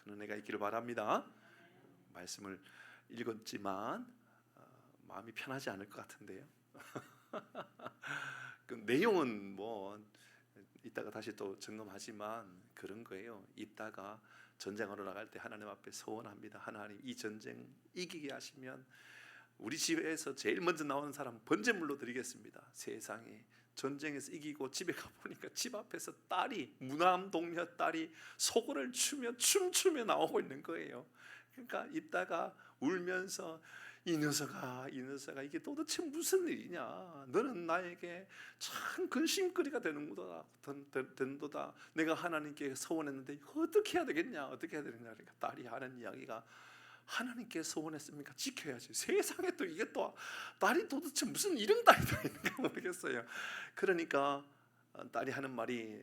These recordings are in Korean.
은혜가 있기를 바랍니다. 말씀을 읽었지만 마음이 편하지 않을 것 같은데요. 그 내용은 뭐 이따가 다시 또 점검하지만 그런 거예요. 이따가 전쟁하러 나갈 때 하나님 앞에 소원합니다. 하나님, 이 전쟁 이기게 하시면 우리 집에서 제일 먼저 나오는 사람 번제물로 드리겠습니다. 세상에 전쟁에서 이기고 집에 가보니까 집 앞에서 딸이, 무남 동료 딸이 소고를 추며 춤추며 나오고 있는 거예요. 그러니까 이따가 울면서 이 녀석아 이게 도대체 무슨 일이냐, 너는 나에게 참 근심거리가 되는도다. 내가 하나님께 소원했는데 어떻게 해야 되겠냐, 그러니까 딸이 하는 이야기가, 하나님께 소원했습니까? 지켜야지. 세상에 또 이게 또 딸이 도대체 무슨 이런 딸이 다 있는가 모르겠어요. 그러니까 딸이 하는 말이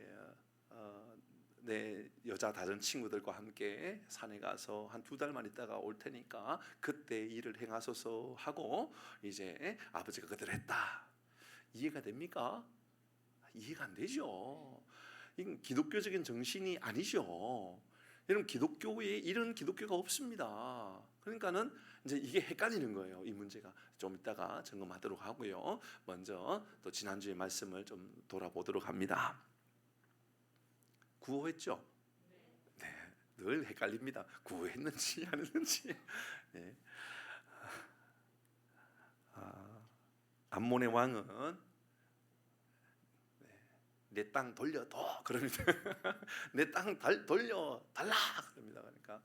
내 여자 다른 친구들과 함께 산에 가서 한 2달만 있다가 올 테니까 그때 일을 행하소서 하고 이제 아버지가 그대로 했다. 이해가 됩니까? 이해가 안 되죠. 이건 기독교적인 정신이 아니죠. 여러분, 기독교에 이런 기독교가 없습니다. 그러니까는 이제 이게 헷갈리는 거예요. 이 문제가 좀 이따가 점검하도록 하고요. 먼저 또 지난주의 말씀을 좀 돌아보도록 합니다. 구호했죠? 네, 늘 헷갈립니다. 구호했는지 안 했는지. 네. 암몬의 왕은 내 땅 돌려둬 그럽니다. 내 땅 돌려 달라 그럽니다. 그러니까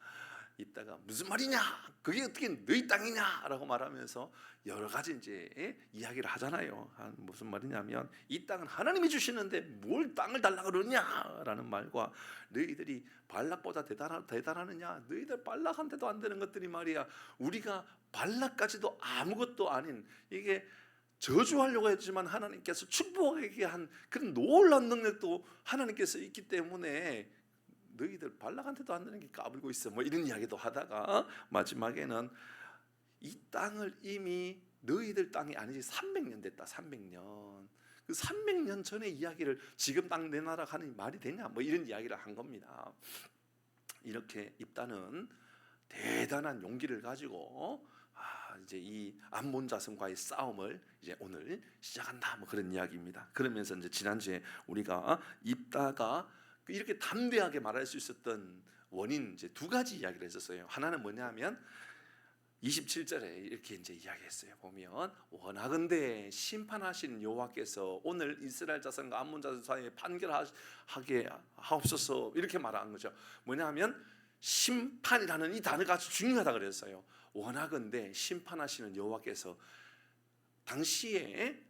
이따가 무슨 말이냐, 그게 어떻게 너희 땅이냐라고 말하면서 여러 가지 이제 이야기를 하잖아요. 무슨 말이냐면 이 땅은 하나님이 주시는데 뭘 땅을 달라 그러냐라는 말과, 너희들이 발락보다 대단하느냐, 너희들 발락한테도 안 되는 것들이 말이야, 우리가 발락까지도 아무것도 아닌, 이게 저주하려고 했지만 하나님께서 축복하게 한 그런 놀라운 능력도 하나님께서 있기 때문에 너희들 발락한테도 안 되는 게 까불고 있어, 뭐 이런 이야기도 하다가 마지막에는 이 땅을 이미 너희들 땅이 아니지 300년 됐다. 300년. 그 300년 전의 이야기를 지금 땅 내 나라 가는 말이 되냐, 뭐 이런 이야기를 한 겁니다. 이렇게 입다는 대단한 용기를 가지고 이제 이 암몬 자손과의 싸움을 이제 오늘 시작한다, 뭐 그런 이야기입니다. 그러면서 이제 지난주에 우리가 입다가 이렇게 담대하게 말할 수 있었던 원인 이제 2가지 이야기를 했었어요. 하나는 뭐냐면 27절에 이렇게 이제 이야기했어요. 보면 원하건대 심판하신 여호와께서 오늘 이스라엘 자손과 암몬 자손 사이에 판결하게 하옵소서, 이렇게 말한 거죠. 뭐냐면 심판이라는 이 단어가 아주 중요하다 그랬어요. 원하건대 심판하시는 여호와께서, 당시에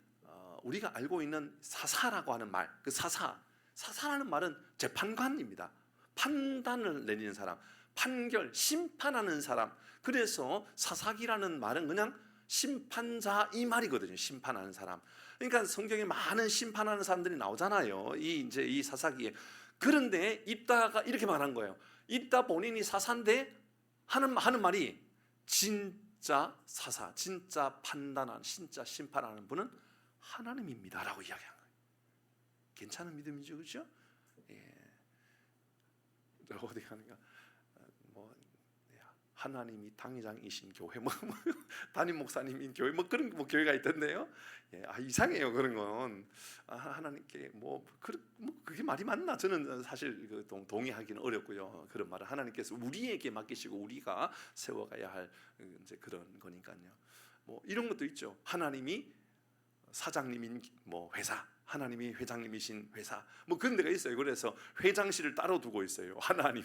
우리가 알고 있는 사사라고 하는 말, 그 사사라는 말은 재판관입니다. 판단을 내리는 사람, 판결, 심판하는 사람. 그래서 사사기라는 말은 그냥 심판자 이 말이거든요. 심판하는 사람. 그러니까 성경에 많은 심판하는 사람들이 나오잖아요. 이 사사기에. 그런데 입다가 이렇게 말한 거예요. 입다 본인이 사사인데 하는 말이 진짜 사사, 진짜 판단하는, 진짜 심판하는 분은 하나님입니다라고 이야기한 거예요. 괜찮은 믿음이죠, 그렇죠? 예. 어디 가는가? 하나님이 당회장이신 교회, 담임 목사님인 교회, 그런 교회가 있던데요. 예, 이상해요 그런 건. 하나님께 그게 말이 맞나? 저는 사실 동의하기는 어렵고요. 그런 말을 하나님께서 우리에게 맡기시고 우리가 세워가야 할 이제 그런 거니까요. 이런 것도 있죠. 하나님이 사장님인 회사, 하나님이 회장님이신 회사, 그런 데가 있어요. 그래서 회장실을 따로 두고 있어요. 하나님.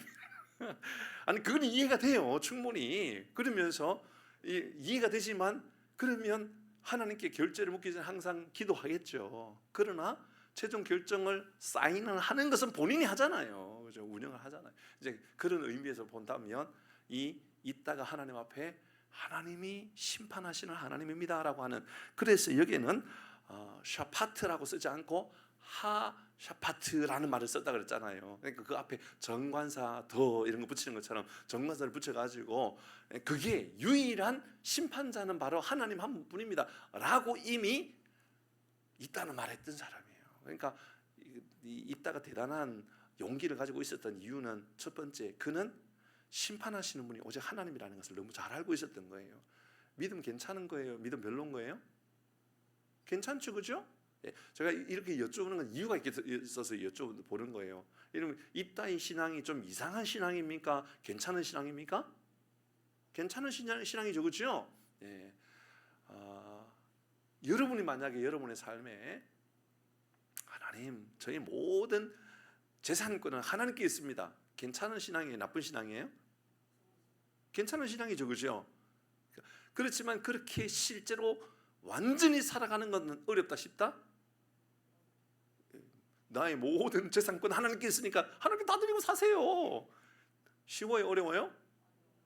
아니, 그건 이해가 돼요, 충분히. 그러면서 이해가 되지만, 그러면 하나님께 결제를 묻기 전에 항상 기도하겠죠. 그러나 최종 결정을 사인을 하는 것은 본인이 하잖아요, 그죠? 운영을 하잖아요. 이제 그런 의미에서 본다면 이따가 하나님 앞에 하나님이 심판하시는 하나님입니다라고 하는, 그래서 여기에는 샤파트라고 쓰지 않고 하샤파트라는 말을 썼다 그랬잖아요. 그러니까 그 앞에 정관사 더 이런 거 붙이는 것처럼 정관사를 붙여가지고 그게 유일한 심판자는 바로 하나님 한 분입니다 라고 이미 있다는 말을 했던 사람이에요. 그러니까 이따가 대단한 용기를 가지고 있었던 이유는 첫 번째, 그는 심판하시는 분이 오직 하나님이라는 것을 너무 잘 알고 있었던 거예요. 믿음 괜찮은 거예요? 믿음 별로인 거예요? 괜찮죠, 그죠? 제가 이렇게 여쭤보는 건 이유가 있어서 여쭤보는 거예요. 이러면 이따위 신앙이 좀 이상한 신앙입니까? 괜찮은 신앙입니까? 괜찮은 신앙이죠, 그죠? 예. 여러분이 만약에 여러분의 삶에 하나님, 저희 모든 재산권은 하나님께 있습니다. 괜찮은 신앙이에요? 나쁜 신앙이에요? 괜찮은 신앙이죠, 그죠? 그렇지만 그렇게 실제로 완전히 살아가는 건 어렵다 싶다? 나의 모든 재산권 하나님께 있으니까 하나님께 다 드리고 사세요. 쉬워요? 어려워요?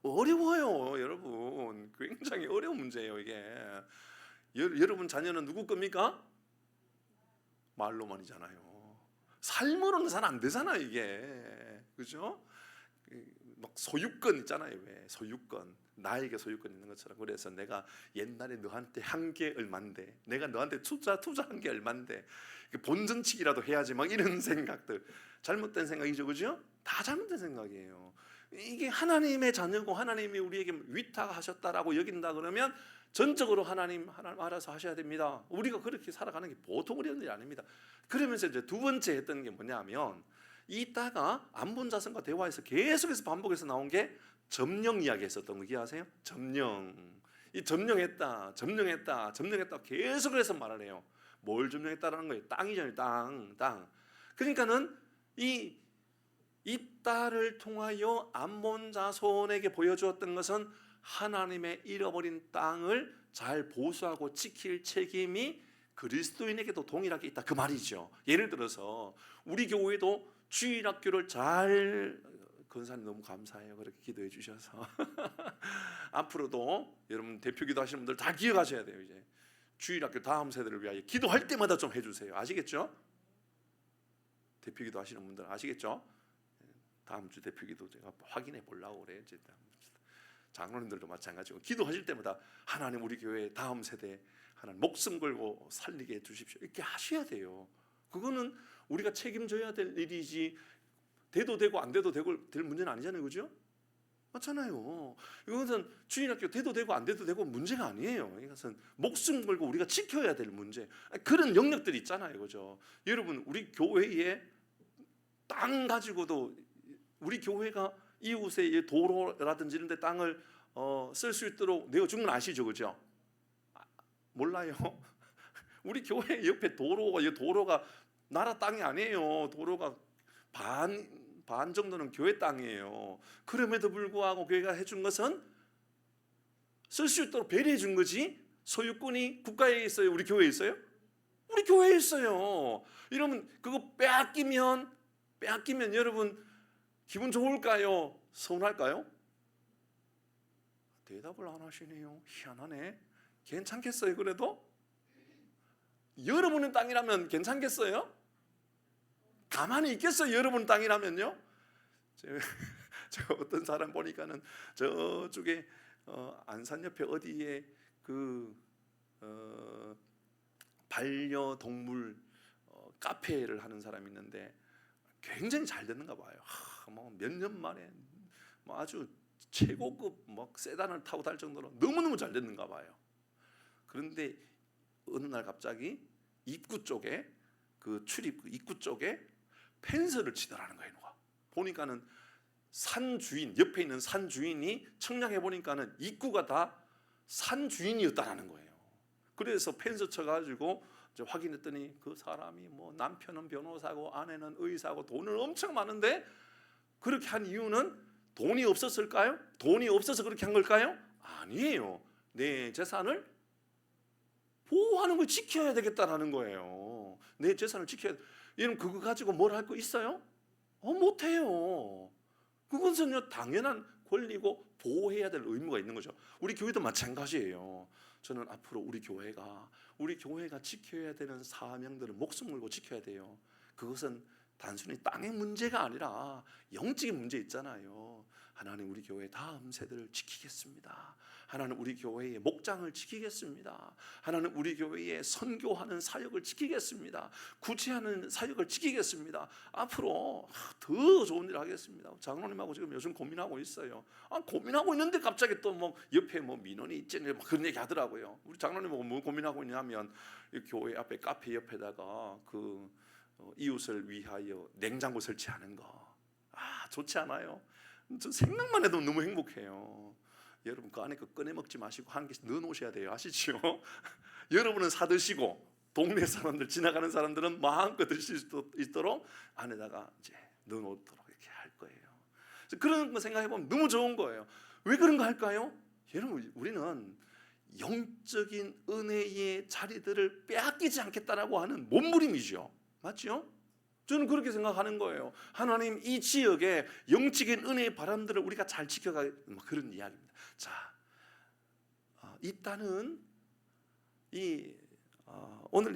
어려워요, 여러분. 굉장히 어려운 문제예요, 이게. 여러분 자녀는 누구 겁니까? 말로만이잖아요. 삶으로는 잘 안 되잖아요, 이게. 그죠? 막 소유권 있잖아요. 왜? 소유권. 나에게 소유권 있는 것처럼. 그래서 내가 옛날에 너한테 한 게 얼만데, 내가 너한테 투자한 게 얼만데, 본전치기라도 해야지, 막 이런 생각들. 잘못된 생각이죠, 그죠? 다 잘못된 생각이에요. 이게 하나님의 자녀고 하나님이 우리에게 위탁하셨다라고 여긴다 그러면 전적으로 하나님 알아서 하셔야 됩니다. 우리가 그렇게 살아가는 게 보통 어려운 일이 아닙니다. 그러면서 이제 두 번째 했던 게 뭐냐면, 이따가 안본자손과 대화에서 계속해서 반복해서 나온 게 점령 이야기 했었던 거 기억하세요? 점령. 이 점령했다 계속해서 말을 해요. 뭘 점령했다라는 거예요? 땅이잖아요. 땅. 그러니까는 이 딸을 통하여 암몬 자손에게 보여주었던 것은 하나님의 잃어버린 땅을 잘 보수하고 지킬 책임이 그리스도인에게도 동일하게 있다, 그 말이죠. 예를 들어서 우리 교회도 주일학교를 잘, 권사님 너무 감사해요, 그렇게 기도해 주셔서. 앞으로도 여러분 대표기도 하시는 분들 다 기억하셔야 돼요. 이제 주일학교 다음 세대를 위하여 기도할 때마다 좀 해주세요. 아시겠죠? 대표기도 하시는 분들 아시겠죠? 다음 주 대표기도 제가 확인해 보려고 그래요. 장로님들도 마찬가지고 기도하실 때마다 하나님 우리 교회 다음 세대 하나님 목숨 걸고 살리게 해주십시오, 이렇게 하셔야 돼요. 그거는 우리가 책임져야 될 일이지 돼도 되고 안 돼도 되고 될 문제는 아니잖아요, 그죠? 맞잖아요. 이것은 주일학교 돼도 되고 안 돼도 되고 문제가 아니에요. 이것은 목숨 걸고 우리가 지켜야 될 문제, 그런 영역들이 있잖아요, 그죠? 여러분 우리 교회에 땅 가지고도 우리 교회가 이웃의 도로라든지 이런 데 땅을 쓸 수 있도록 내어준 건 아시죠, 그죠? 몰라요? 우리 교회 옆에 도로가 나라 땅이 아니에요. 도로가 반 정도는 교회 땅이에요. 그럼에도 불구하고 교회가 해준 것은 쓸 수 있도록 배려해 준 거지, 소유권이 국가에 있어요? 우리 교회에 있어요? 우리 교회에 있어요. 이러면 그거 빼앗기면 여러분 기분 좋을까요? 서운할까요? 대답을 안 하시네요. 희한하네. 괜찮겠어요? 그래도? 여러분의 땅이라면 괜찮겠어요? 가만히 있겠어요? 여러분 땅이라면요? 제가 어떤 사람 보니까는 저쪽에 안산 옆에 어디에 그 반려동물 카페를 하는 사람이 있는데 굉장히 잘 됐는가 봐요. 몇 년 만에 아주 최고급 세단을 타고 달 정도로 너무너무 잘 됐는가 봐요. 그런데 어느 날 갑자기 입구 쪽에 그 출입 입구 쪽에 펜스를 치더라는 거예요. 누가 보니까는 산 주인, 옆에 있는 산 주인이 청량해 보니까는 입구가 다 산 주인이었다는 거예요. 그래서 펜스 쳐가지고 이제 확인했더니 그 사람이 남편은 변호사고 아내는 의사고 돈은 엄청 많은데 그렇게 한 이유는 돈이 없었을까요? 돈이 없어서 그렇게 한 걸까요? 아니에요. 내 재산을 보호하는 걸 지켜야 되겠다라는 거예요. 내 재산을 지켜야 돼. 여러분 그거 가지고 뭘 할 거 있어요? 못해요. 그것은요 당연한 권리고 보호해야 될 의무가 있는 거죠. 우리 교회도 마찬가지예요. 저는 앞으로 우리 교회가 지켜야 되는 사명들을 목숨 걸고 지켜야 돼요. 그것은 단순히 땅의 문제가 아니라 영적인 문제 있잖아요. 하나님 우리 교회 다음 세대를 지키겠습니다. 하나님 우리 교회의 목장을 지키겠습니다. 하나님 우리 교회의 선교하는 사역을 지키겠습니다. 구제하는 사역을 지키겠습니다. 앞으로 더 좋은 일을 하겠습니다. 장로님하고 지금 요즘 고민하고 있어요. 고민하고 있는데 갑자기 또 뭐 옆에 뭐 민원이 있지 막 그런 얘기 하더라고요. 우리 장로님하고 뭐 고민하고 있냐면 교회 앞에 카페 옆에다가 그 이웃을 위하여 냉장고 설치하는 거. 좋지 않아요? 저 생각만 해도 너무 행복해요. 여러분 그 안에 거 꺼내 먹지 마시고 한 개씩 넣어 놓으셔야 돼요. 아시죠? 여러분은 사 드시고 동네 사람들 지나가는 사람들은 마음껏 드실 수 있도록 안에다가 이제 넣어 놓도록 이렇게 할 거예요. 그런 거 생각해 보면 너무 좋은 거예요. 왜 그런 거 할까요? 여러분 우리는 영적인 은혜의 자리들을 빼앗기지 않겠다라고 하는 몸부림이죠. 맞죠? 저는 그렇게 생각하는 거예요. 하나님 이 지역에 영적인 은혜의 바람들을 우리가 잘 지켜가 그런 이야기입니다. 자, 일단은 오늘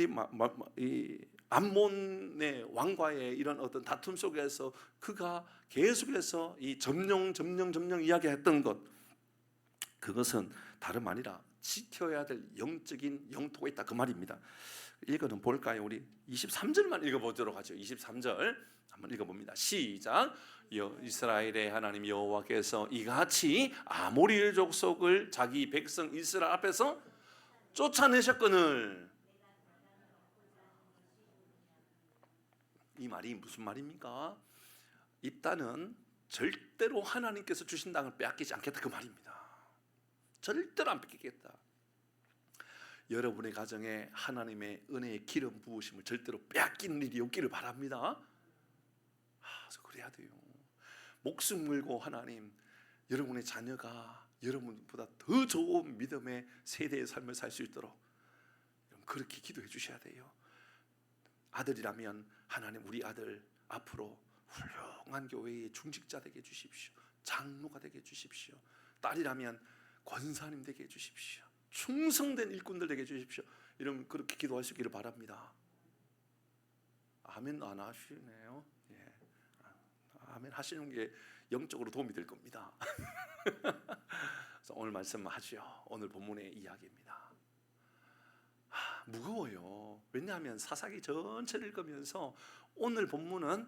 이 암몬의 왕과의 이런 어떤 다툼 속에서 그가 계속해서 이 점령 이야기했던 것, 그것은 다름 아니라 지켜야 될 영적인 영토가 있다 그 말입니다. 읽어는 볼까요? 우리 23절만 읽어보도록 하죠. 23절 한번 읽어봅니다. 시작. 이스라엘의 하나님 여호와께서 이같이 아모리 족속을 자기 백성 이스라엘 앞에서 쫓아내셨거늘. 이 말이 무슨 말입니까? 일단은 절대로 하나님께서 주신 땅을 빼앗기지 않겠다 그 말입니다. 절대로 안 뺏기겠다. 여러분의 가정에 하나님의 은혜의 기름 부으심을 절대로 빼앗기는 일이 없기를 바랍니다. 그래서 그래야 돼요. 목숨 걸고 하나님 여러분의 자녀가 여러분보다 더 좋은 믿음의 세대의 삶을 살 수 있도록 그렇게 기도해 주셔야 돼요. 아들이라면 하나님 우리 아들 앞으로 훌륭한 교회의 중직자 되게 해주십시오. 장로가 되게 해주십시오. 딸이라면 권사님 되게 해주십시오. 충성된 일꾼들 되게 해주십시오. 이러면 그렇게 기도할 수 있기를 바랍니다. 아멘 안 하시네요. 예. 아멘 하시는 게 영적으로 도움이 될 겁니다. 그래서 오늘 말씀하죠. 오늘 본문의 이야기입니다. 무거워요. 왜냐하면 사사기 전체를 읽으면서 오늘 본문은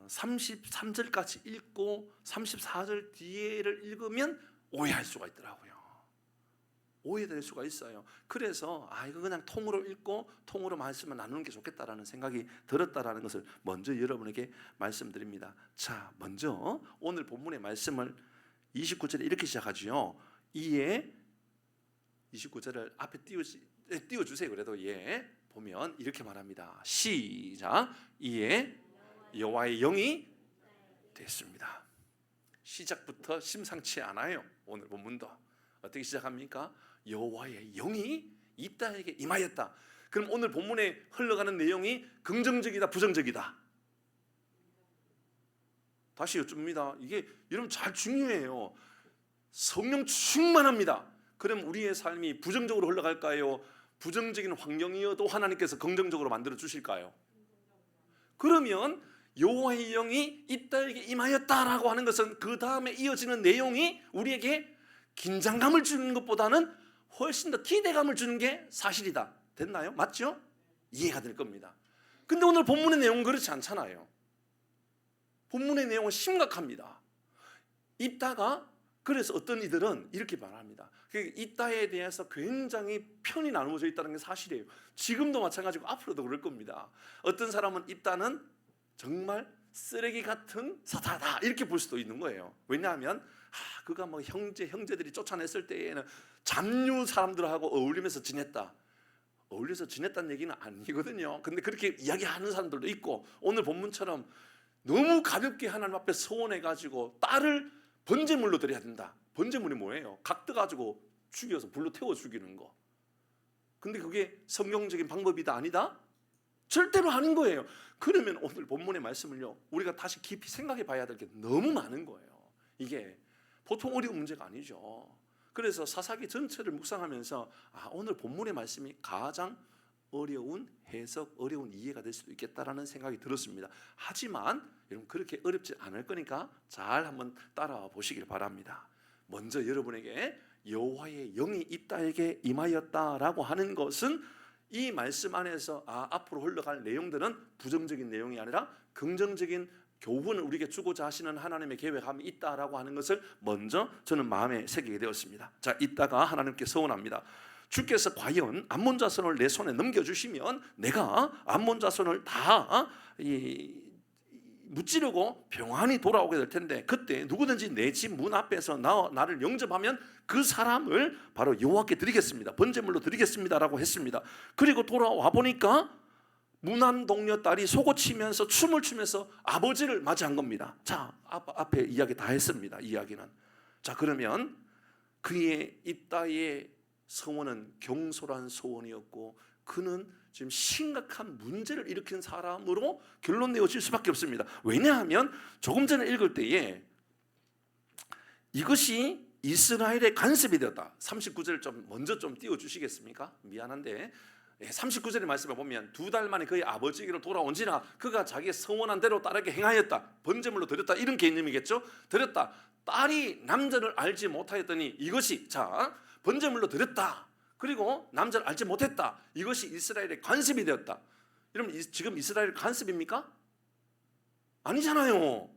33절까지 읽고 34절 뒤에를 읽으면 오해할 수가 있더라고요. 오해될 수가 있어요. 그래서 이거 그냥 통으로 읽고 통으로 말씀을 나누는 게 좋겠다라는 생각이 들었다라는 것을 먼저 여러분에게 말씀드립니다. 자, 먼저 오늘 본문의 말씀을 29절에 이렇게 시작하죠. 이에 29절을 앞에 띄워주세요. 그래도 보면 이렇게 말합니다. 시작. 이에 여호와의 영이 됐습니다. 시작부터 심상치 않아요. 오늘 본문도 어떻게 시작합니까? 여호와의 영이 이 땅에게 임하였다. 그럼 오늘 본문에 흘러가는 내용이 긍정적이다, 부정적이다? 다시 여쭙니다. 이게 여러분 잘 중요해요. 성령 충만합니다. 그럼 우리의 삶이 부정적으로 흘러갈까요? 부정적인 환경이어도 하나님께서 긍정적으로 만들어 주실까요? 그러면 여호와의 영이 이 땅에게 임하였다라고 하는 것은 그 다음에 이어지는 내용이 우리에게 긴장감을 주는 것보다는 훨씬 더 기대감을 주는 게 사실이다. 됐나요? 맞죠? 이해가 될 겁니다. 근데 오늘 본문의 내용은 그렇지 않잖아요. 본문의 내용은 심각합니다. 입다가 그래서 어떤 이들은 이렇게 말합니다. 입다에 대해서 굉장히 편이 나누어져 있다는 게 사실이에요. 지금도 마찬가지고 앞으로도 그럴 겁니다. 어떤 사람은 입다는 정말 쓰레기 같은 사타다 이렇게 볼 수도 있는 거예요. 왜냐하면 그가 뭐 형제들이 쫓아냈을 때에는 잡류 사람들하고 어울리면서 지냈다. 어울려서 지냈다는 얘기는 아니거든요. 근데 그렇게 이야기하는 사람들도 있고 오늘 본문처럼 너무 가볍게 하나님 앞에 서원해가지고 딸을 번제물로 드려야 된다. 번제물이 뭐예요? 각 떠가지고 죽여서 불로 태워 죽이는 거. 근데 그게 성경적인 방법이다 아니다? 절대로 아닌 거예요. 그러면 오늘 본문의 말씀을요 우리가 다시 깊이 생각해 봐야 될 게 너무 많은 거예요. 이게 보통 어려운 문제가 아니죠. 그래서 사사기 전체를 묵상하면서 오늘 본문의 말씀이 가장 어려운 해석, 어려운 이해가 될 수도 있겠다라는 생각이 들었습니다. 하지만 여러분 그렇게 어렵지 않을 거니까 잘 한번 따라와 보시길 바랍니다. 먼저 여러분에게 여호와의 영이 입다에게 임하였다라고 하는 것은 이 말씀 안에서 앞으로 흘러갈 내용들은 부정적인 내용이 아니라 긍정적인 교훈을 우리에게 주고자 하시는 하나님의 계획함이 있다라고 하는 것을 먼저 저는 마음에 새기게 되었습니다. 자, 이따가 하나님께 서원합니다. 주께서 과연 암몬 자손을 내 손에 넘겨주시면 내가 암몬 자손을 다 무찌르고 평안히 돌아오게 될 텐데 그때 누구든지 내 집 문 앞에서 나를 영접하면 그 사람을 바로 여호와께 드리겠습니다. 번제물로 드리겠습니다라고 했습니다. 그리고 돌아와 보니까 무난 동료 딸이 속옷치면서 춤을 추면서 아버지를 맞이한 겁니다. 자, 앞에 이야기 다 했습니다. 이야기는. 자, 그러면 그의 입다의 소원은 경솔한 소원이었고 그는 지금 심각한 문제를 일으킨 사람으로 결론 내어질 수밖에 없습니다. 왜냐하면 조금 전에 읽을 때에 이것이 이스라엘의 간섭이 되었다. 39절 좀 먼저 좀 띄워주시겠습니까? 미안한데 39절의 말씀을 보면 2달 만에 그의 아버지에게로 돌아온지라 그가 자기의 서원한 대로 딸에게 행하였다. 번제물로 드렸다. 이런 개념이겠죠. 드렸다. 딸이 남자를 알지 못하였더니 이것이 자 번제물로 드렸다. 그리고 남자를 알지 못했다. 이것이 이스라엘의 간섭이 되었다. 여러분 지금 이스라엘 간섭입니까? 아니잖아요.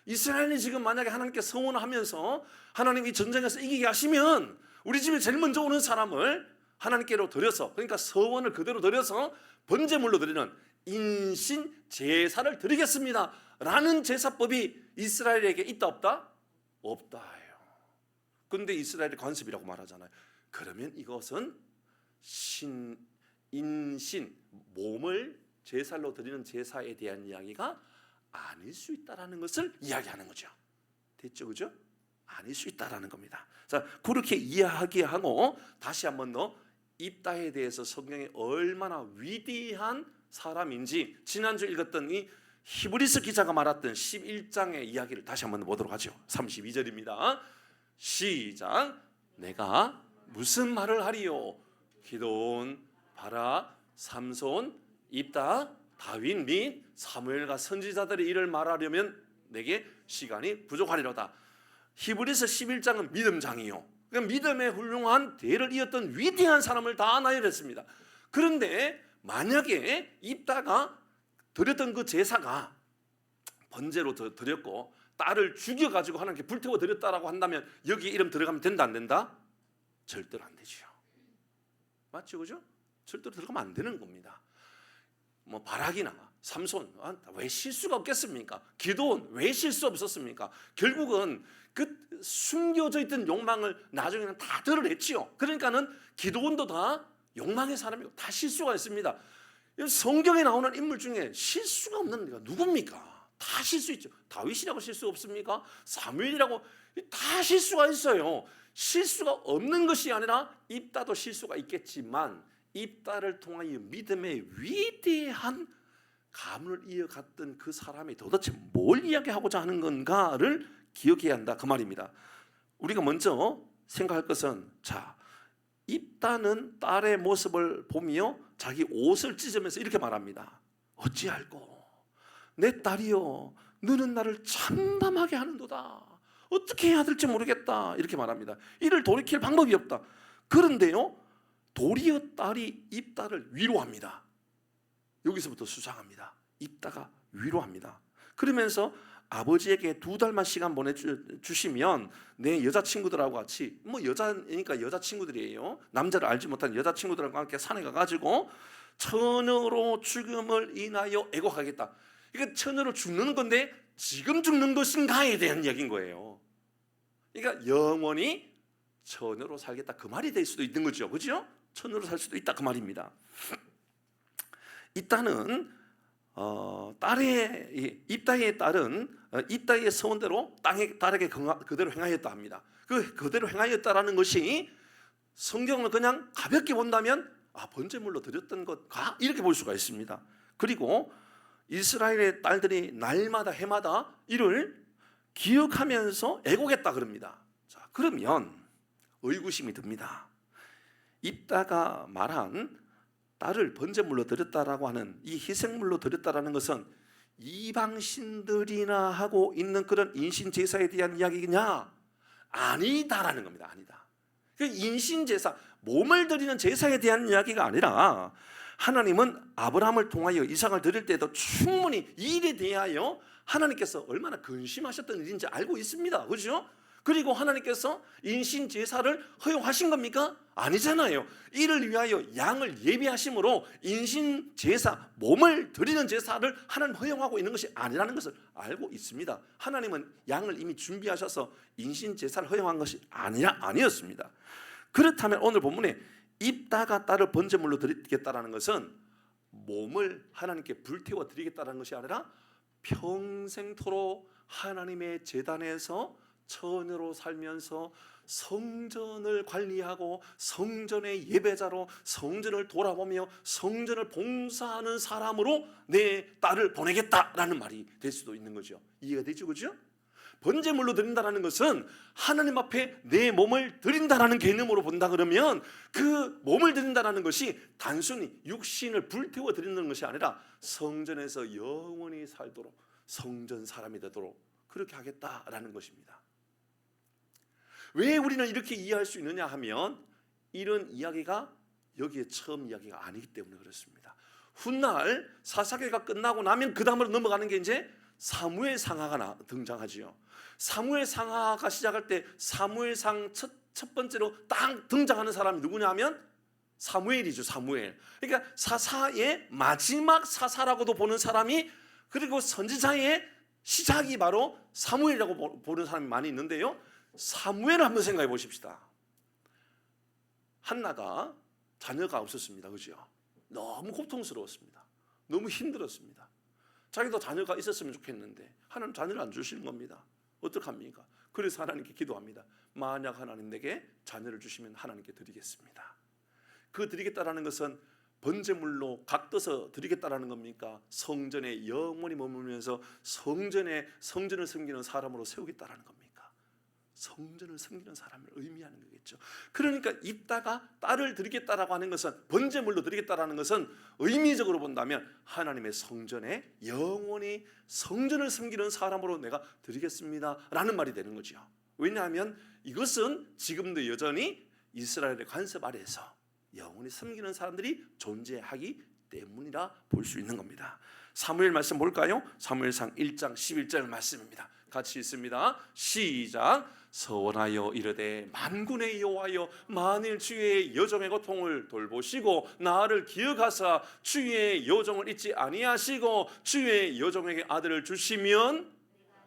이스라엘이 지금 만약에 하나님께 서원을 하면서 하나님 이 전쟁에서 이기게 하시면 우리 집에 제일 먼저 오는 사람을 하나님께로 드려서 그러니까 서원을 그대로 드려서 번제물로 드리는 인신 제사를 드리겠습니다 라는 제사법이 이스라엘에게 있다 없다? 없다예요. 그런데 이스라엘의 관습이라고 말하잖아요. 그러면 이것은 인신 몸을 제사로 드리는 제사에 대한 이야기가 아닐 수 있다라는 것을 이야기하는 거죠. 됐죠, 그죠? 아닐 수 있다라는 겁니다. 자, 그렇게 이해하게 하고 다시 한번 더 입다에 대해서 성경이 얼마나 위대한 사람인지 지난주 읽었던 이 히브리서 기자가 말했던 11장의 이야기를 다시 한번 보도록 하죠. 32절입니다. 시작. 내가 무슨 말을 하리요? 기드온, 바락, 삼손, 입다, 다윗 및 사무엘과 선지자들의 일을 말하려면 내게 시간이 부족하리로다. 히브리서 11장은 믿음장이요. 그러니까 믿음의 훌륭한 대를 이었던 위대한 사람을 다 나열했습니다. 그런데 만약에 입다가 드렸던 그 제사가 번제로 드렸고 딸을 죽여가지고 하나님께 불태워 드렸다라고 한다면 여기 이름 들어가면 된다 안 된다? 절대로 안 되죠. 맞죠, 그죠? 절대로 들어가면 안 되는 겁니다. 뭐 바락이나 삼손 왜 실수가 없겠습니까? 기드온 왜 실수 없었습니까? 결국은 그 숨겨져 있던 욕망을 나중에는 다 드러냈지요. 그러니까는 기드온도 다 욕망의 사람이고 다 실수가 있습니다. 성경에 나오는 인물 중에 실수가 없는 데가 누굽니까? 다 실수 있죠. 다윗이라고 실수 없습니까? 사무엘이라고 다 실수가 있어요. 실수가 없는 것이 아니라 입다도 실수가 있겠지만 입다를 통하여 믿음의 위대한 가문을 이어갔던 그 사람이 도대체 뭘 이야기하고자 하는 건가를 기억해야 한다 그 말입니다. 우리가 먼저 생각할 것은 자, 입다는 딸의 모습을 보며 자기 옷을 찢으면서 이렇게 말합니다. 어찌할꼬 내 딸이여 너는 나를 참담하게 하는도다. 어떻게 해야 될지 모르겠다 이렇게 말합니다. 이를 돌이킬 방법이 없다. 그런데요 도리어 딸이 입다를 위로합니다. 여기서부터 수상합니다. 입다가 위로합니다. 그러면서 아버지에게 2달만 시간 보내주시면 내 여자친구들하고 같이 뭐 여자니까 여자친구들이에요. 남자를 알지 못한 여자친구들하고 함께 산에 가가지고 처녀로 죽음을 인하여 애곡하겠다. 이게 처녀로 죽는 건데 지금 죽는 것인가에 대한 이야기인 거예요. 그러니까 영원히 처녀로 살겠다 그 말이 될 수도 있는 거죠. 그죠? 처녀로 살 수도 있다 그 말입니다. 입다는 입다의 딸은 입다의 서원대로 딸에게 그대로 행하였다 합니다. 그대로 행하였다라는 것이 성경을 그냥 가볍게 본다면 번제물로 드렸던 것과 이렇게 볼 수가 있습니다. 그리고 이스라엘의 딸들이 날마다 해마다 이를 기억하면서 애곡했다 그럽니다. 자, 그러면 의구심이 듭니다. 입다가 말한 딸을 번제물로 드렸다라고 하는 이 희생물로 드렸다라는 것은 이방신들이나 하고 있는 그런 인신제사에 대한 이야기냐? 아니다라는 겁니다. 아니다. 그 인신제사, 몸을 드리는 제사에 대한 이야기가 아니라 하나님은 아브라함을 통하여 이삭을 드릴 때도 충분히 이 일에 대하여 하나님께서 얼마나 근심하셨던 일인지 알고 있습니다. 그렇죠? 그리고 하나님께서 인신제사를 허용하신 겁니까? 아니잖아요. 이를 위하여 양을 예비하심으로 인신제사, 몸을 드리는 제사를 하나님 허용하고 있는 것이 아니라는 것을 알고 있습니다. 하나님은 양을 이미 준비하셔서 인신제사를 허용한 것이 아니었습니다. 그렇다면 오늘 본문에 입다가 딸을 번제물로 드리겠다라는 것은 몸을 하나님께 불태워 드리겠다는 것이 아니라 평생토록 하나님의 제단에서 처녀로 살면서 성전을 관리하고 성전의 예배자로 성전을 돌아보며 성전을 봉사하는 사람으로 내 딸을 보내겠다라는 말이 될 수도 있는 거죠. 이해가 되죠? 그죠? 번제물로 드린다는 것은 하나님 앞에 내 몸을 드린다라는 개념으로 본다 그러면 그 몸을 드린다는 것이 단순히 육신을 불태워 드리는 것이 아니라 성전에서 영원히 살도록 성전 사람이 되도록 그렇게 하겠다라는 것입니다. 왜 우리는 이렇게 이해할 수 있느냐 하면 이런 이야기가 여기에 처음 이야기가 아니기 때문에 그렇습니다. 훗날 사사기가 끝나고 나면 그 다음으로 넘어가는 게 이제 사무엘 상하가 등장하지요. 사무엘 상하가 시작할 때 사무엘상 첫 번째로 딱 등장하는 사람이 누구냐 하면 사무엘이죠. 사무엘. 그러니까 사사의 마지막 사사라고도 보는 사람이, 그리고 선지자의 시작이 바로 사무엘이라고 보는 사람이 많이 있는데요. 사무엘을 한번 생각해 보십시다. 한나가 자녀가 없었습니다. 그죠? 너무 고통스러웠습니다. 너무 힘들었습니다. 자기도 자녀가 있었으면 좋겠는데 하나님 자녀를 안 주시는 겁니다. 어떡합니까? 그래서 하나님께 기도합니다. 만약 하나님 내게 자녀를 주시면 하나님께 드리겠습니다. 그 드리겠다라는 것은 번제물로 각떠서 드리겠다라는 겁니까? 성전에 영원히 머물면서 성전을 섬기는 사람으로 세우겠다라는 겁니까? 성전을 섬기는 사람을 의미하는 거겠죠. 그러니까 입다가 딸을 드리겠다라고 하는 것은, 번제물로 드리겠다라는 것은 의미적으로 본다면 하나님의 성전에 영원히 성전을 섬기는 사람으로 내가 드리겠습니다라는 말이 되는 거죠. 왜냐하면 이것은 지금도 여전히 이스라엘의 관습 아래에서 영원히 섬기는 사람들이 존재하기 때문이라 볼 수 있는 겁니다. 사무엘 말씀 볼까요? 사무엘상 1장 11절 말씀입니다. 같이 있습니다. 시작. 서원하여 이르되 만군의 여호와여, 만일 주의 여종의 고통을 돌보시고 나를 기억하사 주의 여종을 잊지 아니하시고 주의 여종에게 아들을 주시면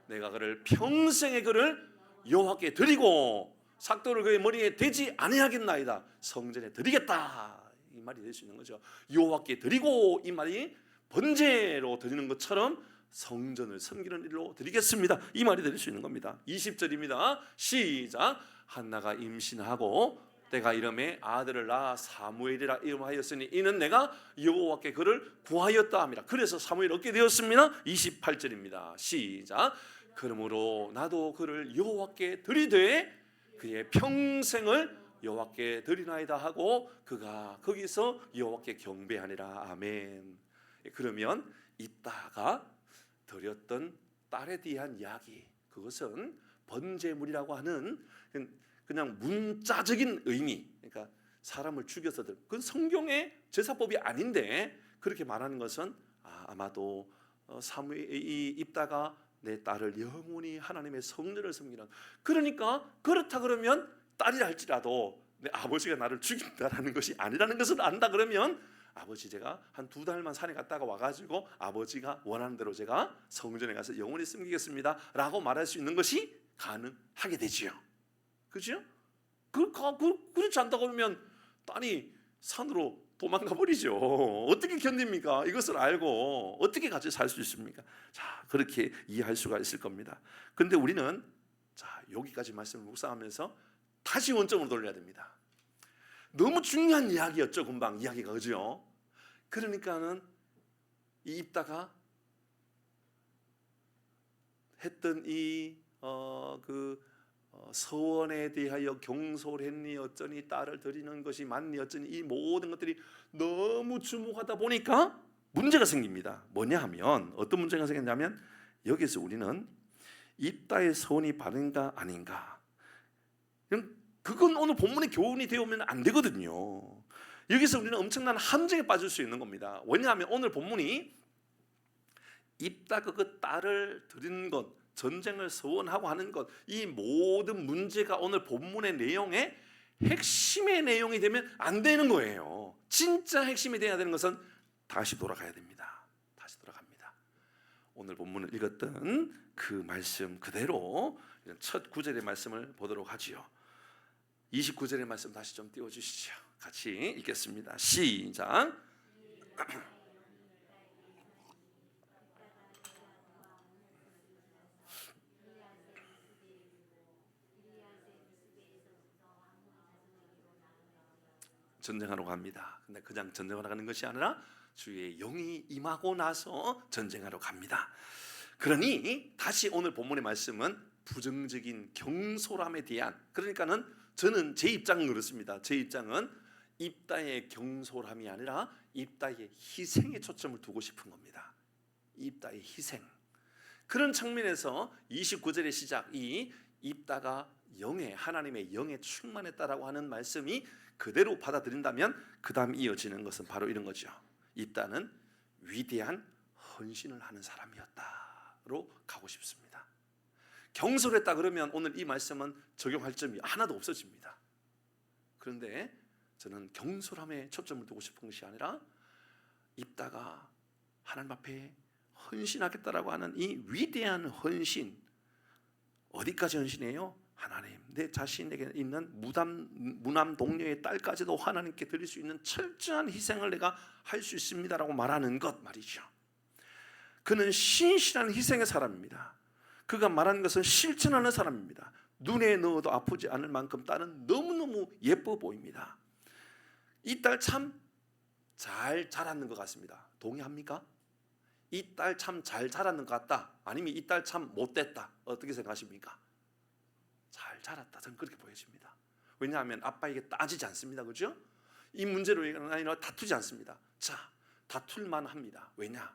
내가 그를 평생의 그를 여호와께 드리고 삭도를 그의 머리에 대지 아니하겠나이다. 성전에 드리겠다, 이 말이 될 수 있는 거죠. 여호와께 드리고, 이 말이 번제로 드리는 것처럼 성전을 섬기는 일로 드리겠습니다, 이 말이 될 수 있는 겁니다. 20절입니다. 시작. 한나가 임신하고 때가 이름에 아들을 낳아 사무엘이라 이름하였으니 이는 내가 여호와께 그를 구하였다 함이라. 그래서 사무엘이 얻게 되었습니다. 28절입니다. 시작. 그러므로 나도 그를 여호와께 드리되 그의 평생을 여호와께 드리나이다 하고 그가 거기서 여호와께 경배하니라. 아멘. 그러면 입다가 드렸던 딸에 대한 이야기, 그것은 번제물이라고 하는 그냥 문자적인 의미, 그러니까 사람을 죽여서 그건 성경의 제사법이 아닌데 그렇게 말하는 것은 아마도 이 입다가 내 딸을 영원히 하나님의 성전을 섬기는, 그러니까 그렇다 그러면 딸이라 할지라도 내 아버지가 나를 죽인다라는 것이 아니라는 것을 안다 그러면 아버지 제가 한 2달만 산에 갔다가 와가지고 아버지가 원하는 대로 제가 성전에 가서 영원히 섬기겠습니다 라고 말할 수 있는 것이 가능하게 되지요. 그렇죠? 그렇지 않다 그러면 딸이 산으로 도망가 버리죠. 어떻게 견딥니까? 이것을 알고 어떻게 같이 살 수 있습니까? 자, 그렇게 이해할 수가 있을 겁니다. 근데 우리는 자, 여기까지 말씀을 묵상하면서 다시 원점으로 돌려야 됩니다. 너무 중요한 이야기였죠, 금방 이야기가. 그죠? 그러니까는 이 입다가 했던 서원에 대하여 경솔했니 어쩌니 딸을 드리는 것이 맞니 어쩌니 이 모든 것들이 너무 주목하다 보니까 문제가 생깁니다. 뭐냐 하면 어떤 문제가 생겼냐면 여기서 우리는 입다의 서원이 바른가 아닌가 그건 오늘 본문의 교훈이 되어오면 안 되거든요. 여기서 우리는 엄청난 함정에 빠질 수 있는 겁니다. 왜냐하면 오늘 본문이 입다가 그 딸을 드리는 것, 전쟁을 서원하고 하는 것, 이 모든 문제가 오늘 본문의 내용의 핵심의 내용이 되면 안 되는 거예요. 진짜 핵심이 되어야 되는 것은 다시 돌아가야 됩니다. 다시 돌아갑니다. 오늘 본문을 읽었던 그 말씀 그대로 첫 구절의 말씀을 보도록 하지요. 29절의 말씀 다시 좀 띄워주시죠. 같이 읽겠습니다. 시작. 전쟁하러 갑니다. 근데 그냥 전쟁하러 가는 것이 아니라 주의 영이 임하고 나서 전쟁하러 갑니다. 그러니 다시 오늘 본문의 말씀은 부정적인 경솔함에 대한, 그러니까는 저는 제 입장은 그렇습니다. 제 입장은 입다의 경솔함이 아니라 입다의 희생에 초점을 두고 싶은 겁니다. 입다의 희생. 그런 측면에서 29절의 시작, 이 입다가 하나님의 영에 충만했다라고 하는 말씀이 그대로 받아들인다면 그 다음 이어지는 것은 바로 이런 거죠. 입다는 위대한 헌신을 하는 사람이었다로 가고 싶습니다. 경솔했다 그러면 오늘 이 말씀은 적용할 점이 하나도 없어집니다. 그런데 저는 경솔함에 초점을 두고 싶은 것이 아니라 입다가 하나님 앞에 헌신하겠다라고 하는 이 위대한 헌신, 어디까지 헌신해요? 하나님, 내 자신에게 있는 무남 동료의 딸까지도 하나님께 드릴 수 있는 철저한 희생을 내가 할 수 있습니다라고 말하는 것 말이죠. 그는 신실한 희생의 사람입니다. 그가 말하는 것은 실천하는 사람입니다. 눈에 넣어도 아프지 않을 만큼 딸은 너무너무 예뻐 보입니다. 이 딸 참 잘 자랐는 것 같습니다. 동의합니까? 이 딸 참 잘 자랐는 것 같다, 아니면 이 딸 참 못됐다, 어떻게 생각하십니까? 잘 자랐다, 저는 그렇게 보여집니다. 왜냐하면 아빠에게 따지지 않습니다. 그죠? 이 문제로 아니라 다투지 않습니다. 자, 다툴만 합니다. 왜냐?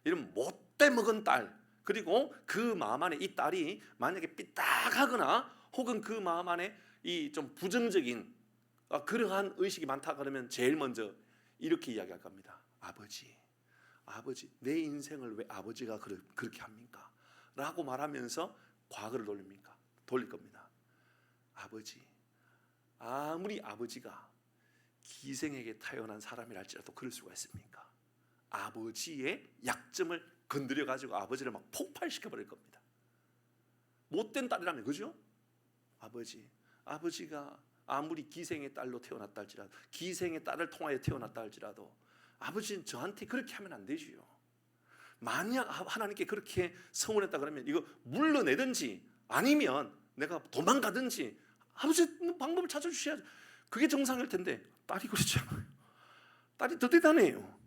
이런 못돼 먹은 딸, 그리고 그 마음 안에 이 딸이 만약에 삐딱하거나 혹은 그 마음 안에 이 좀 부정적인 그러한 의식이 많다 그러면 제일 먼저 이렇게 이야기할 겁니다. 아버지, 내 인생을 왜 아버지가 그렇게 합니까? 라고 말하면서 과거를 돌릴 겁니다. 아버지, 아무리 아버지가 기생에게 태어난 사람이랄지라도 그럴 수가 있습니까? 아버지의 약점을 건드려 가지고 아버지를 막 폭발시켜 버릴 겁니다. 못된 딸이라면, 그죠? 아버지가 아무리 기생의 딸로 태어났다 할지라도, 기생의 딸을 통하여 태어났다 할지라도 아버지는 저한테 그렇게 하면 안 되지요. 만약 하나님께 그렇게 서운했다 그러면 이거 물러내든지 아니면 내가 도망가든지 아버지 방법을 찾아주셔야죠. 그게 정상일 텐데 딸이 그렇지 않아요. 딸이 더 대단해요.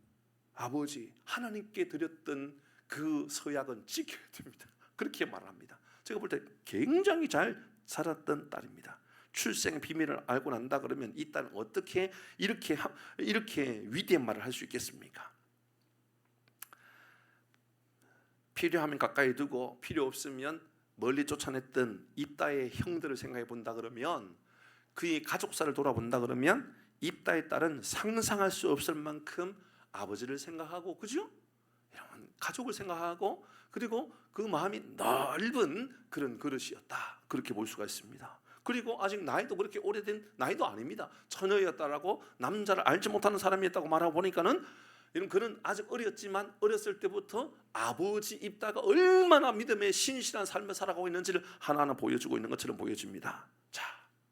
아버지, 하나님께 드렸던 그 서약은 지켜야 됩니다. 그렇게 말합니다. 제가 볼 때 굉장히 잘 살았던 딸입니다. 출생의 비밀을 알고 난다 그러면 이 딸은 어떻게 이렇게 위대한 말을 할 수 있겠습니까? 필요하면 가까이 두고 필요 없으면 멀리 쫓아냈던 입다의 형들을 생각해 본다 그러면, 그의 가족사를 돌아본다 그러면 입다의 딸은 상상할 수 없을 만큼 아버지를 생각하고, 그죠? 이런 가족을 생각하고, 그리고 그 마음이 넓은 그런 그릇이었다, 그렇게 볼 수가 있습니다. 그리고 아직 나이도 그렇게 오래된 나이도 아닙니다. 처녀였다라고, 남자를 알지 못하는 사람이었다고 말하고 보니까는 그는 아직 어렸지만 어렸을 때부터 아버지 입다가 얼마나 믿음의 신실한 삶을 살아가고 있는지를 하나하나 보여주고 있는 것처럼 보여집니다. 자,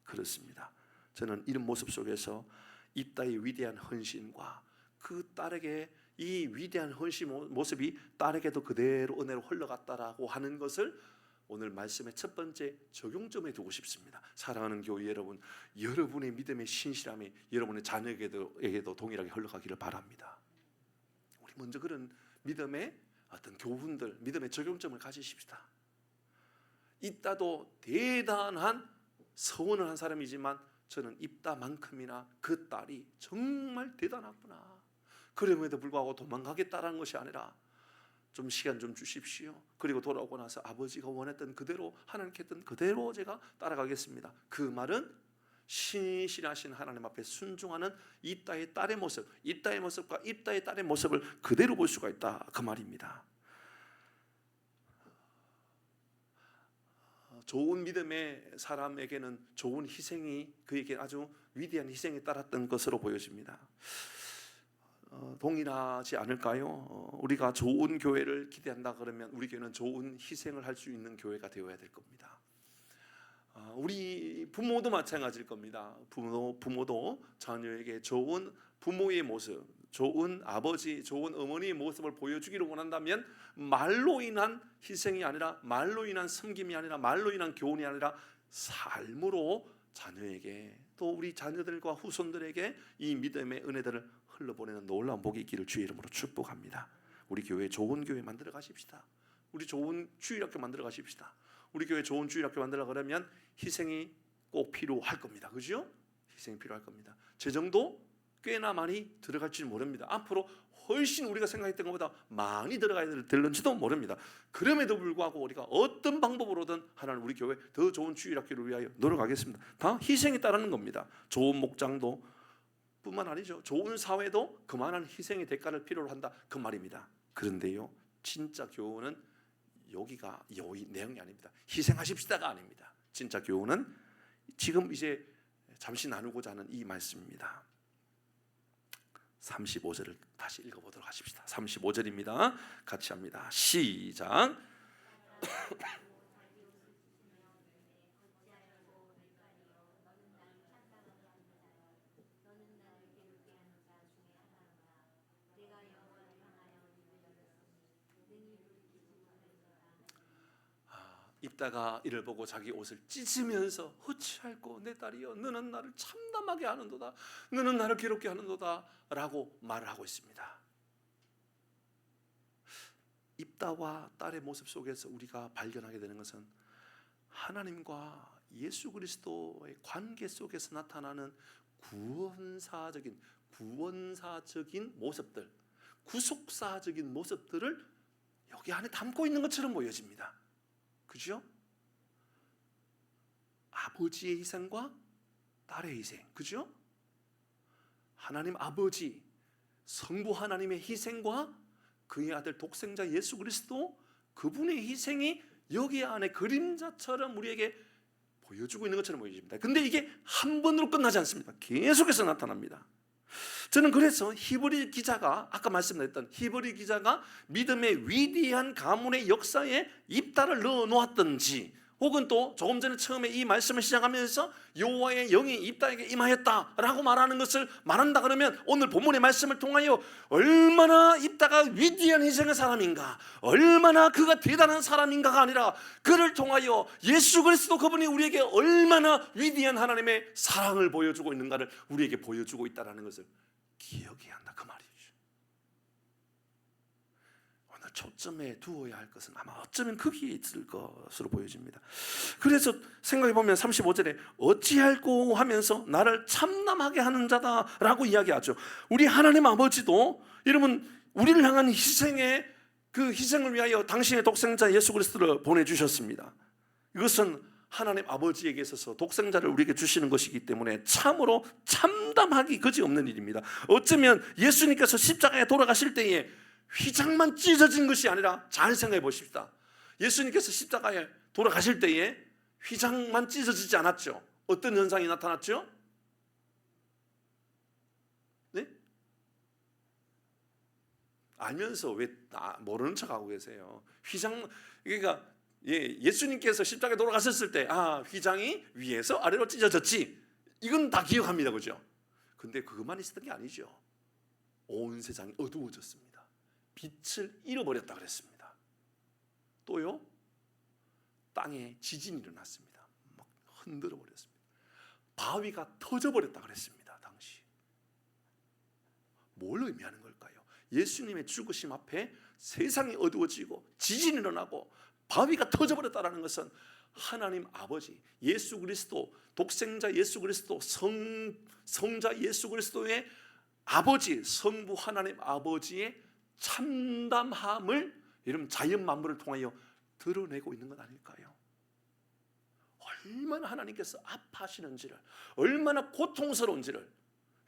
그렇습니다. 저는 이런 모습 속에서 입다의 위대한 헌신과 그 딸에게 이 위대한 헌신 모습이 딸에게도 그대로 은혜로 흘러갔다라고 하는 것을 오늘 말씀의 첫 번째 적용점에 두고 싶습니다. 사랑하는 교회 여러분, 여러분의 믿음의 신실함이 여러분의 자녀에게도 동일하게 흘러가기를 바랍니다. 우리 먼저 그런 믿음의 어떤 교훈들, 믿음의 적용점을 가지십시다. 입다도 대단한 서원을 한 사람이지만 저는 입다만큼이나 그 딸이 정말 대단하구나. 그럼에도 불구하고 도망가겠다라는 것이 아니라 좀 시간 좀 주십시오. 그리고 돌아오고 나서 아버지가 원했던 그대로, 하나님께 했던 그대로 제가 따라가겠습니다. 그 말은 신실하신 하나님 앞에 순종하는 입다의 딸의 모습, 입다의 모습과 입다의 딸의 모습을 그대로 볼 수가 있다, 그 말입니다. 좋은 믿음의 사람에게는 좋은 희생이 그에게 아주 위대한 희생이 따랐던 것으로 보여집니다. 동일하지 않을까요? 우리가 좋은 교회를 기대한다 그러면 우리 교회는 좋은 희생을 할 수 있는 교회가 되어야 될 겁니다. 우리 부모도 마찬가지일 겁니다. 부모도 자녀에게 좋은 부모의 모습, 좋은 아버지, 좋은 어머니의 모습을 보여주기를 원한다면 말로 인한 희생이 아니라, 말로 인한 섬김이 아니라, 말로 인한 교훈이 아니라 삶으로 자녀에게, 또 우리 자녀들과 후손들에게 이 믿음의 은혜들을 흘러보내는 놀라운 복이 있기를 주의 이름으로 축복합니다. 우리 교회 좋은 교회 만들어 가십시다. 우리 좋은 주일학교 만들어 가십시다. 우리 교회 좋은 주일학교 만들어 그러면 희생이 꼭 필요할 겁니다. 그죠? 희생이 필요할 겁니다. 재정도 꽤나 많이 들어갈지 모릅니다. 앞으로 훨씬 우리가 생각했던 것보다 많이 들어가야 될는지도 모릅니다. 그럼에도 불구하고 우리가 어떤 방법으로든 하나님 우리 교회 더 좋은 주일학교를 위하여 노력하겠습니다. 다 희생이 따르는 겁니다. 좋은 목장도 뿐만 아니죠. 좋은 사회도 그만한 희생의 대가를 필요로 한다, 그 말입니다. 그런데요, 진짜 교훈은 여기가 이 내용이 아닙니다. 희생하십시다가 아닙니다. 진짜 교훈은 지금 이제 잠시 나누고자 하는 이 말씀입니다. 35절을 다시 읽어보도록 하십시다. 35절입니다. 같이 합니다. 시작. 입다가 이를 보고 자기 옷을 찢으면서 어찌할꼬 내 딸이여, 너는 나를 참담하게 하는도다, 너는 나를 괴롭게 하는도다 라고 말을 하고 있습니다. 입다와 딸의 모습 속에서 우리가 발견하게 되는 것은 하나님과 예수 그리스도의 관계 속에서 나타나는 구원사적인 모습들, 구속사적인 모습들을 여기 안에 담고 있는 것처럼 보여집니다. 그죠? 아버지의 희생과 딸의 희생, 그죠? 하나님 아버지, 성부 하나님의 희생과 그의 아들 독생자 예수 그리스도, 그분의 희생이 여기 안에 그림자처럼 우리에게 보여주고 있는 것처럼 보여집니다. 근데 이게 한 번으로 끝나지 않습니다. 계속해서 나타납니다. 저는 그래서 히브리 기자가, 아까 말씀드렸던 히브리 기자가 믿음의 위대한 가문의 역사에 입다를 넣어 놓았던지, 혹은 또 조금 전에 처음에 이 말씀을 시작하면서 여호와의 영이 입다에게 임하였다라고 말하는 것을 말한다 그러면 오늘 본문의 말씀을 통하여 얼마나 입다가 위대한 희생의 사람인가, 얼마나 그가 대단한 사람인가가 아니라 그를 통하여 예수 그리스도 그분이 우리에게 얼마나 위대한 하나님의 사랑을 보여주고 있는가를 우리에게 보여주고 있다는 것을 기억해야 한다, 그 말이죠. 오늘 초점에 두어야 할 것은 아마 어쩌면 거기에 있을 것으로 보여집니다. 그래서 생각해보면 35절에 어찌할꼬 하면서 나를 참남하게 하는 자다라고 이야기하죠. 우리 하나님 아버지도 여러분 우리를 향한 희생의 그 희생을 위하여 당신의 독생자 예수 그리스도를 보내주셨습니다. 이것은 하나님 아버지에게 있어서 독생자를 우리에게 주시는 것이기 때문에 참으로 참담하기 그지없는 일입니다. 어쩌면 예수님께서 십자가에 돌아가실 때에 휘장만 찢어진 것이 아니라, 잘 생각해 보십시다. 예수님께서 십자가에 돌아가실 때에 휘장만 찢어지지 않았죠. 어떤 현상이 나타났죠? 네? 알면서 왜 모르는 척하고 계세요? 휘장, 그러니까 예수님께서 십자가에 돌아가셨을 때 휘장이 위에서 아래로 찢어졌지, 이건 다 기억합니다. 그죠? 근데 그것만 있었던 게 아니죠. 온 세상이 어두워졌습니다. 빛을 잃어버렸다 그랬습니다. 또요, 땅에 지진이 일어났습니다. 막 흔들어 버렸습니다. 바위가 터져버렸다 그랬습니다. 당시 뭘 의미하는 걸까요? 예수님의 죽으심 앞에 세상이 어두워지고 지진이 일어나고 바위가 터져버렸다는 것은 하나님 아버지 예수 그리스도, 독생자 예수 그리스도, 성자 예수 그리스도의 아버지, 성부 하나님 아버지의 참담함을 여러분 자연 만물을 통하여 드러내고 있는 것 아닐까요? 얼마나 하나님께서 아파하시는지를, 얼마나 고통스러운지를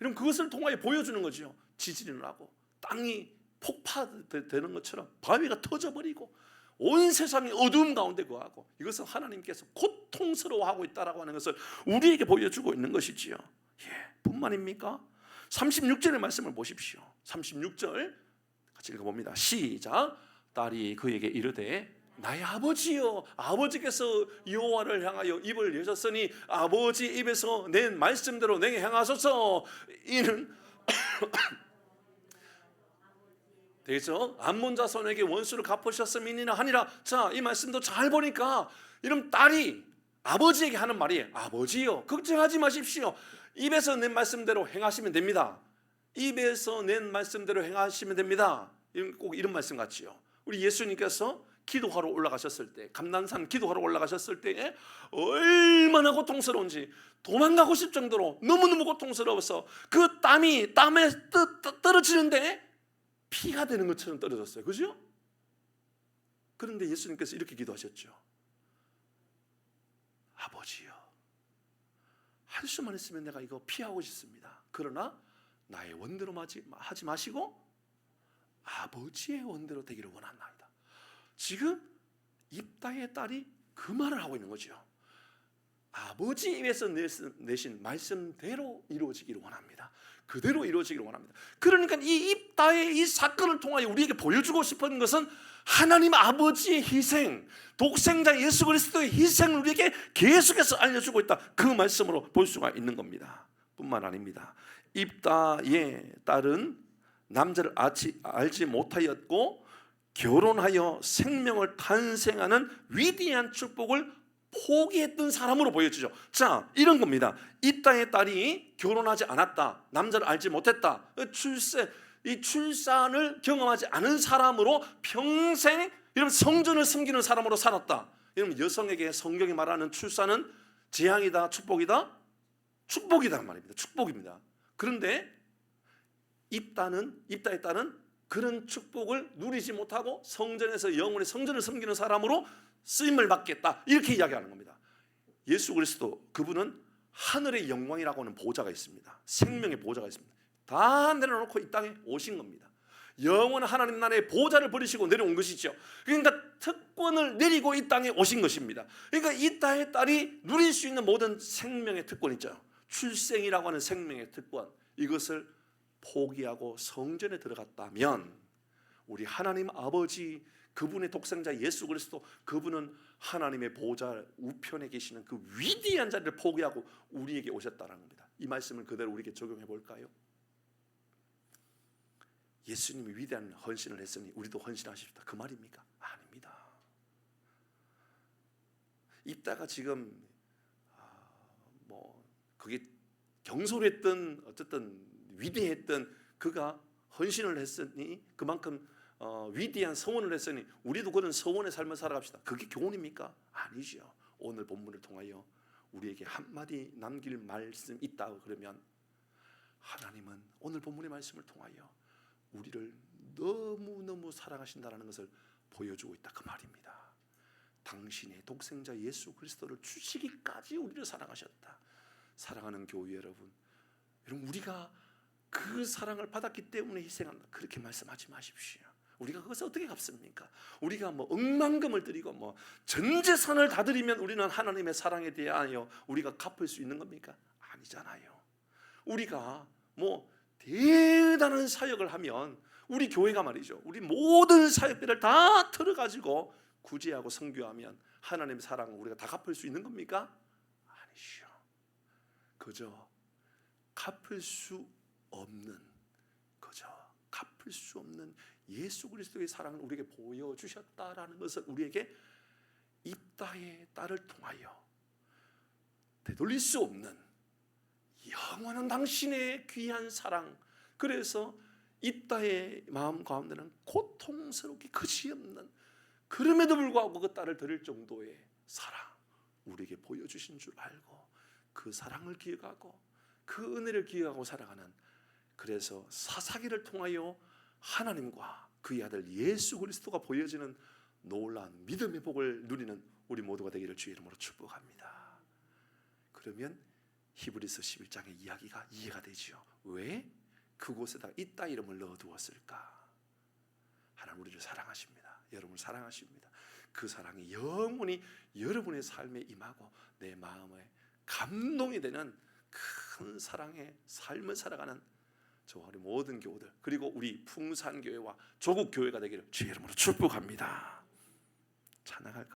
여러분 그것을 통하여 보여주는 거죠. 지진이 나고 땅이 폭파되는 것처럼 바위가 터져버리고 온 세상이 어두움 가운데 거하고, 이것은 하나님께서 고통스러워하고 있다라고 하는 것을 우리에게 보여주고 있는 것이지요. 뿐만입니까? 36절의 말씀을 보십시오. 36절 같이 읽어봅니다. 시작. 딸이 그에게 이르되 나의 아버지여, 아버지께서 여호와를 향하여 입을 여셨으니 아버지 입에서 낸 말씀대로 내게 행하소서. 이는 되겠죠? 암몬 자손에게 원수를 갚으셨음이니라 하니라. 자, 이 말씀도 잘 보니까 이런 딸이 아버지에게 하는 말이 아버지요, 걱정하지 마십시오. 입에서 낸 말씀대로 행하시면 됩니다. 입에서 낸 말씀대로 행하시면 됩니다. 꼭 이런 말씀 같지요. 우리 예수님께서 기도하러 올라가셨을 때, 감난산 기도하러 올라가셨을 때에 얼마나 고통스러운지, 도망가고 싶을 정도로 너무너무 고통스러워서 그 땀에 떨어지는데 피가 되는 것처럼 떨어졌어요. 그죠? 그런데 예수님께서 이렇게 기도하셨죠. 아버지요, 할 수만 있으면 내가 이거 피하고 싶습니다. 그러나 나의 원대로 하지 마시고 아버지의 원대로 되기를 원한나이다. 지금 입다의 딸이 그 말을 하고 있는 거죠. 아버지 입에서 내신 말씀대로 이루어지기를 원합니다. 그대로 이루어지기를 원합니다. 그러니까 이 입다의 이 사건을 통하여 우리에게 보여주고 싶은 것은 하나님 아버지의 희생, 독생자 예수 그리스도의 희생을 우리에게 계속해서 알려주고 있다. 그 말씀으로 볼 수가 있는 겁니다. 뿐만 아닙니다. 입다의 딸은 남자를 알지 못하였고 결혼하여 생명을 탄생하는 위대한 축복을 포기했던 사람으로 보여지죠. 자, 이런 겁니다. 입다의 딸이 결혼하지 않았다, 남자를 알지 못했다, 이 출산을 경험하지 않은 사람으로 평생 이런 성전을 섬기는 사람으로 살았다. 여러분, 여성에게 성경이 말하는 출산은 재앙이다, 축복이다? 축복이다 말입니다. 축복입니다. 그런데 입다의 딸은 그런 축복을 누리지 못하고 성전에서 영원히 성전을 섬기는 사람으로 쓰임을 받겠다, 이렇게 이야기하는 겁니다. 예수 그리스도, 그분은 하늘의 영광이라고 하는 보좌가 있습니다. 생명의 보좌가 있습니다. 다 내려놓고 이 땅에 오신 겁니다. 영원한 하나님 나라의 보좌를 버리시고 내려온 것이죠. 그러니까 특권을 내리고 이 땅에 오신 것입니다. 그러니까 이 땅의 딸이 누릴 수 있는 모든 생명의 특권 있죠. 출생이라고 하는 생명의 특권, 이것을 포기하고 성전에 들어갔다면 우리 하나님 아버지, 그분의 독생자 예수 그리스도, 그분은 하나님의 보좌 우편에 계시는 그 위대한 자리를 포기하고 우리에게 오셨다는 겁니다. 이 말씀을 그대로 우리에게 적용해 볼까요? 예수님이 위대한 헌신을 했으니 우리도 헌신하십시다, 그 말입니까? 아닙니다. 입다가 지금 그게 경솔했던, 어쨌든 위대했던 그가 헌신을 했으니 그만큼 위대한 서원을 했으니 우리도 그런 서원의 삶을 살아갑시다, 그게 교훈입니까? 아니죠. 오늘 본문을 통하여 우리에게 한마디 남길 말씀 있다 그러면 하나님은 오늘 본문의 말씀을 통하여 우리를 너무너무 사랑하신다는 것을 보여주고 있다, 그 말입니다. 당신의 독생자 예수 그리스도를 주시기까지 우리를 사랑하셨다. 사랑하는 교회 여러분, 우리가 그 사랑을 받았기 때문에 희생한다, 그렇게 말씀하지 마십시오. 우리가 그것을 어떻게 갚습니까? 우리가 억만금을 드리고 전 재산을 다 드리면 우리는 하나님의 사랑에 대하여 우리가 갚을 수 있는 겁니까? 아니잖아요. 우리가 대단한 사역을 하면 우리 교회가 말이죠, 우리 모든 사역비를 다 털어가지고 구제하고 선교하면 하나님의 사랑을 우리가 다 갚을 수 있는 겁니까? 아니죠. 그저 갚을 수 없는, 갚을 수 없는 예수 그리스도의 사랑을 우리에게 보여주셨다라는 것을 우리에게 입다의 딸을 통하여 되돌릴 수 없는 영원한 당신의 귀한 사랑, 그래서 입다의 마음 가운데는 고통스럽게 그지없는, 그럼에도 불구하고 그 딸을 드릴 정도의 사랑, 우리에게 보여주신 줄 알고 그 사랑을 기억하고 그 은혜를 기억하고 살아가는, 그래서 사사기를 통하여 하나님과 그의 아들 예수 그리스도가 보여지는 놀라운 믿음의 복을 누리는 우리 모두가 되기를 주의 이름으로 축복합니다. 그러면 히브리서 11장의 이야기가 이해가 되지요. 왜 그곳에다 이따 이름을 넣어두었을까? 하나님 우리를 사랑하십니다. 여러분을 사랑하십니다. 그 사랑이 영원히 여러분의 삶에 임하고 내 마음에 감동이 되는 큰 사랑의 삶을 살아가는 저와 우리 모든 교우들, 그리고 우리 풍산교회와 조국교회가 되기를 주의 이름으로 축복합니다. 찬양할까?